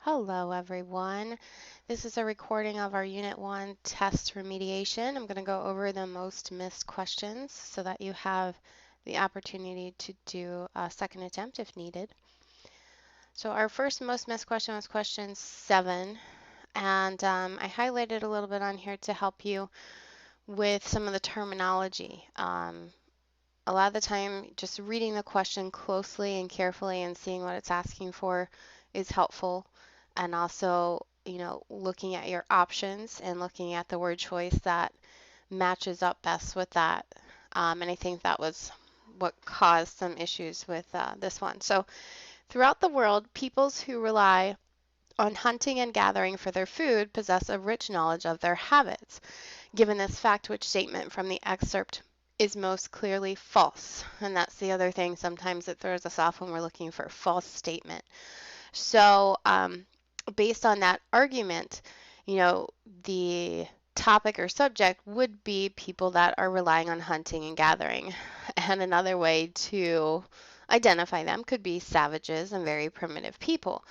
Hello, everyone. This is a recording of our Unit 1 test remediation. I'm going to go over the most missed questions so that you have the opportunity to do a second attempt if needed. So our first most missed question was question 7, and I highlighted a little bit on here to help you with some of the terminology. A lot of the time, just reading the question closely and carefully and seeing what it's asking for is helpful. And also, looking at your options and looking at the word choice that matches up best with that. And I think that was what caused some issues with this one. So, throughout the world, peoples who rely on hunting and gathering for their food possess a rich knowledge of their habits. Given this fact, which statement from the excerpt is most clearly false? And that's the other thing. Sometimes it throws us off when we're looking for a false statement. So, based on that argument, the topic or subject would be people that are relying on hunting and gathering. And another way to identify them could be savages and very primitive people.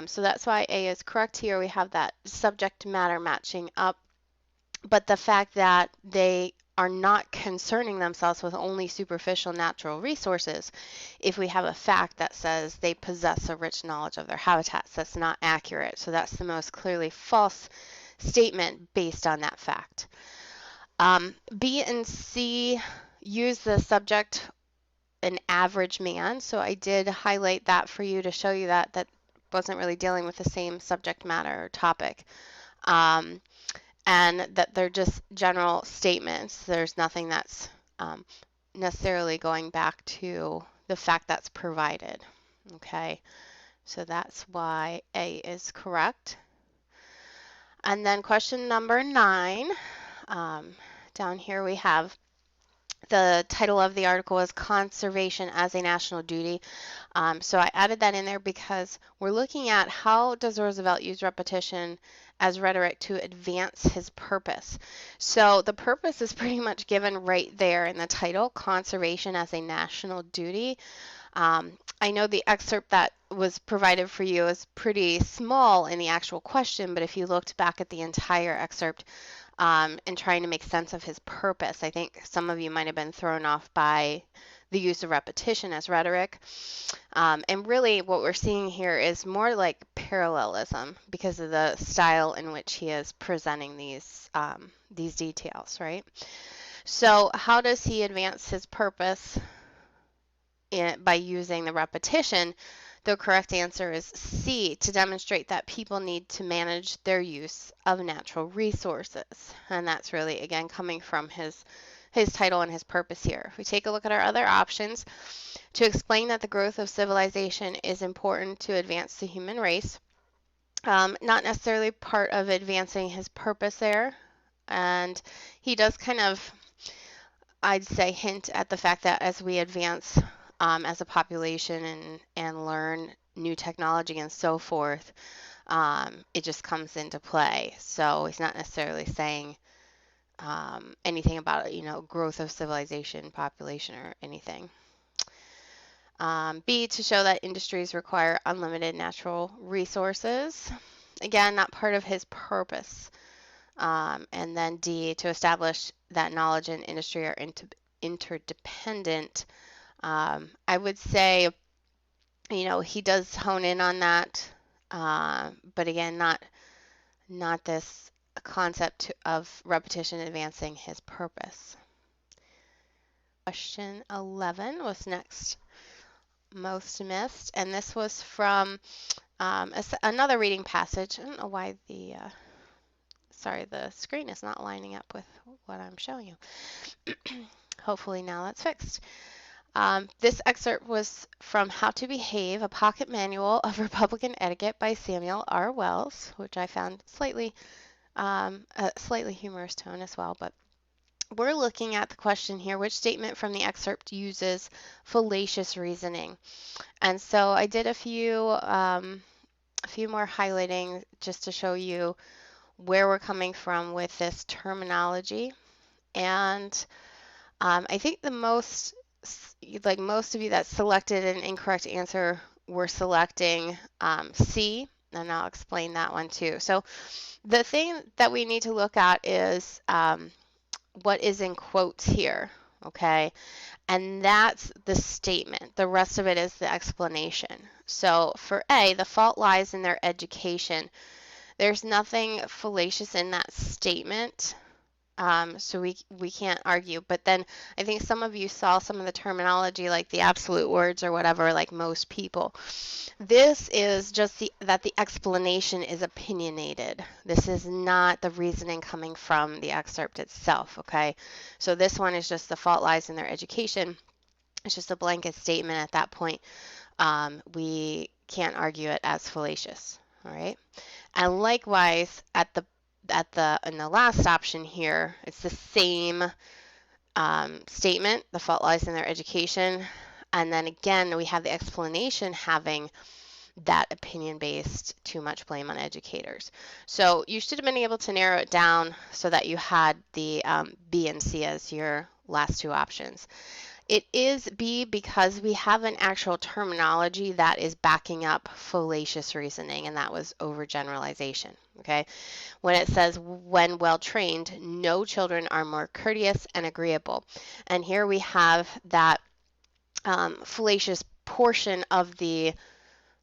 So that's why A is correct here. We have that subject matter matching up. But the fact that they are not concerning themselves with only superficial natural resources, if we have a fact that says they possess a rich knowledge of their habitats, that's not accurate. So that's the most clearly false statement based on that fact. B and C use the subject an average man. So I did highlight that for you to show you that that wasn't really dealing with the same subject matter or topic. And that they're just general statements. There's nothing that's necessarily going back to the fact that's provided. Okay, so that's why A is correct. And then question number 9, down here we have the title of the article is Conservation as a National Duty. So I added that in there because we're looking at how does Roosevelt use repetition as rhetoric to advance his purpose. So the purpose is pretty much given right there in the title, Conservation as a National Duty. I know the excerpt that was provided for you is pretty small in the actual question, but if you looked back at the entire excerpt, and trying to make sense of his purpose. I think some of you might have been thrown off by the use of repetition as rhetoric. And really what we're seeing here is more like parallelism because of the style in which he is presenting these details, right? So how does he advance his purpose by using the repetition? The correct answer is C, to demonstrate that people need to manage their use of natural resources. And that's really, again, coming from his title and his purpose here. If we take a look at our other options, to explain that the growth of civilization is important to advance the human race, not necessarily part of advancing his purpose there. And he does kind of, I'd say, hint at the fact that as we advance as a population and learn new technology and so forth, it just comes into play. So he's not necessarily saying anything about, growth of civilization, population, or anything. B, to show that industries require unlimited natural resources. Again, not part of his purpose. And then D, to establish that knowledge and industry are interdependent. I would say, he does hone in on that, but again, not this concept of repetition advancing his purpose. Question 11 was next most missed, and this was from another reading passage. I don't know why the screen is not lining up with what I'm showing you. Hopefully now that's fixed. This excerpt was from How to Behave, a Pocket Manual of Republican Etiquette by Samuel R. Wells, which I found a slightly humorous tone as well. But we're looking at the question here, which statement from the excerpt uses fallacious reasoning? And so I did a few more highlighting just to show you where we're coming from with this terminology. And I think most of you that selected an incorrect answer were selecting C, and I'll explain that one too. So the thing that we need to look at is what is in quotes here, okay? And that's the statement. The rest of it is the explanation. So for A, the fault lies in their education. There's nothing fallacious in that statement. So we can't argue. But then I think some of you saw some of the terminology like the absolute words or whatever, like most people. This is just that the explanation is opinionated. This is not the reasoning coming from the excerpt itself, okay? So this one is just the fault lies in their education. It's just a blanket statement at that point. We can't argue it as fallacious, all right? And likewise, in the last option here, it's the same statement. The fault lies in their education, and then again we have the explanation having that opinion-based too much blame on educators. So you should have been able to narrow it down so that you had the B and C as your last two options. It is B because we have an actual terminology that is backing up fallacious reasoning, and that was overgeneralization, okay? When it says, when well trained, no children are more courteous and agreeable. And here we have that fallacious portion of the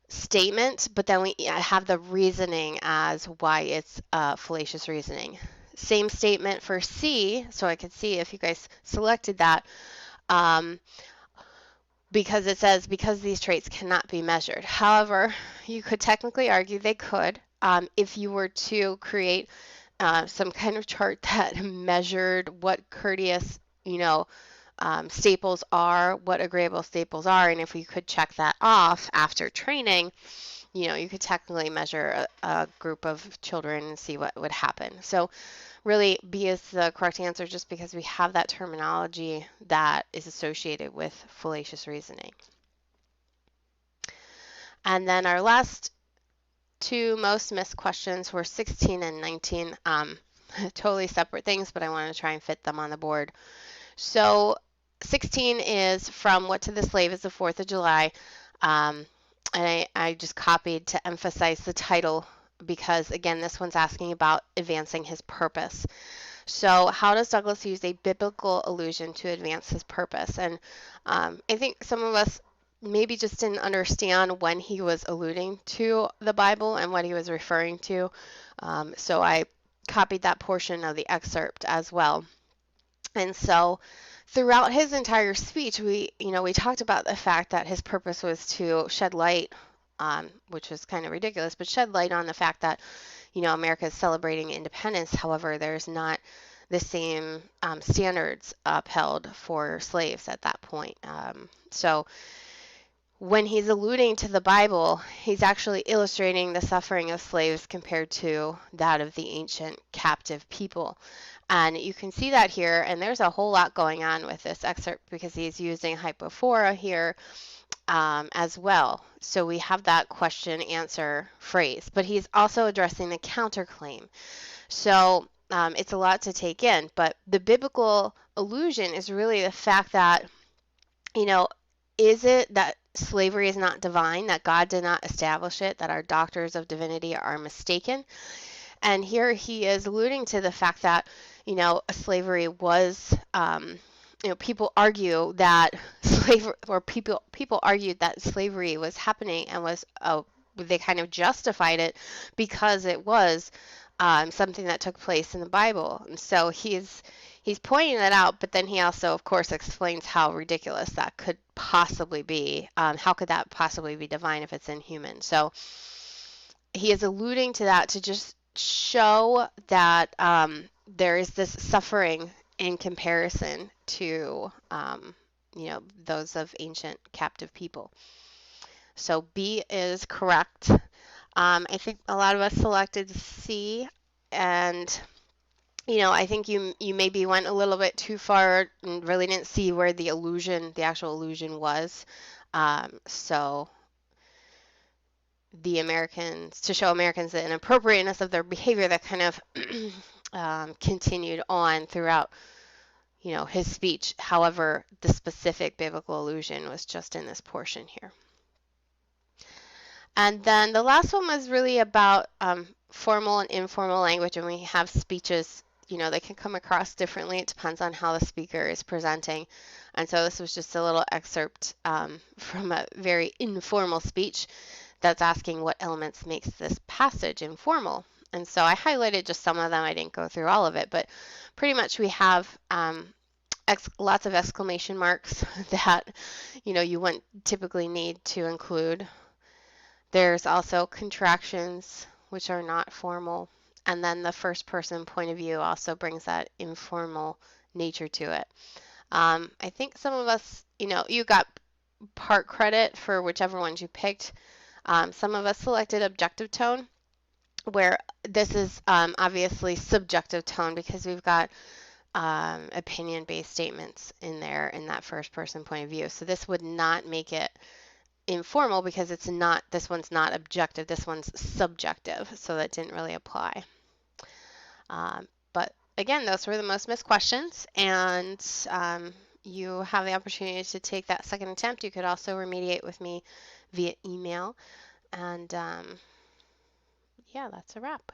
statement, but then we have the reasoning as why it's fallacious reasoning. Same statement for C, so I could see if you guys selected that, because it says, because these traits cannot be measured. However, you could technically argue they could if you were to create some kind of chart that measured what courteous, staples are, what agreeable staples are, and if we could check that off after training, you could technically measure a group of children and see what would happen. So really, B is the correct answer just because we have that terminology that is associated with fallacious reasoning. And then our last two most missed questions were 16 and 19. Totally separate things, but I want to try and fit them on the board. So 16 is from What to the Slave is the 4th of July. And I just copied to emphasize the title because, again, this one's asking about advancing his purpose. So how does Douglas use a biblical allusion to advance his purpose? And I think some of us maybe just didn't understand when he was alluding to the Bible and what he was referring to. So I copied that portion of the excerpt as well. And so throughout his entire speech, we talked about the fact that his purpose was to shed light, which was kind of ridiculous, but shed light on the fact that, America is celebrating independence. However, there's not the same standards upheld for slaves at that point. So when he's alluding to the Bible, he's actually illustrating the suffering of slaves compared to that of the ancient captive people. And you can see that here, and there's a whole lot going on with this excerpt because he's using hypophora here as well. So we have that question answer phrase, but he's also addressing the counterclaim. So it's a lot to take in, but the biblical allusion is really the fact that, is it that slavery is not divine, that God did not establish it, that our doctors of divinity are mistaken? And here he is alluding to the fact that, slavery was, people argue that slavery, or people argued that slavery was happening and was, they kind of justified it because it was something that took place in the Bible. And so he's pointing that out, but then he also, of course, explains how ridiculous that could possibly be. How could that possibly be divine if it's inhuman? So he is alluding to that to just show that there is this suffering in comparison to, those of ancient captive people. So B is correct. I think a lot of us selected C, and I think you maybe went a little bit too far and really didn't see where the actual illusion was. So to show Americans the inappropriateness of their behavior, that kind of continued on throughout, his speech. However, the specific biblical allusion was just in this portion here. And then the last one was really about formal and informal language, and we have speeches, you know, they can come across differently. It depends on how the speaker is presenting. And so this was just a little excerpt from a very informal speech that's asking what elements makes this passage informal. And so I highlighted just some of them. I didn't go through all of it, but pretty much we have lots of exclamation marks that, you know, you wouldn't typically need to include. There's also contractions, which are not formal. And then the first person point of view also brings that informal nature to it. I think some of us, you know, you got part credit for whichever ones you picked. Some of us selected objective tone, where this is obviously subjective tone because we've got opinion-based statements in there in that first person point of view. So this would not make it informal because it's not, this one's not objective, this one's subjective, so that didn't really apply. But again, those were the most missed questions, and you have the opportunity to take that second attempt. You could also remediate with me via email, and yeah, that's a wrap.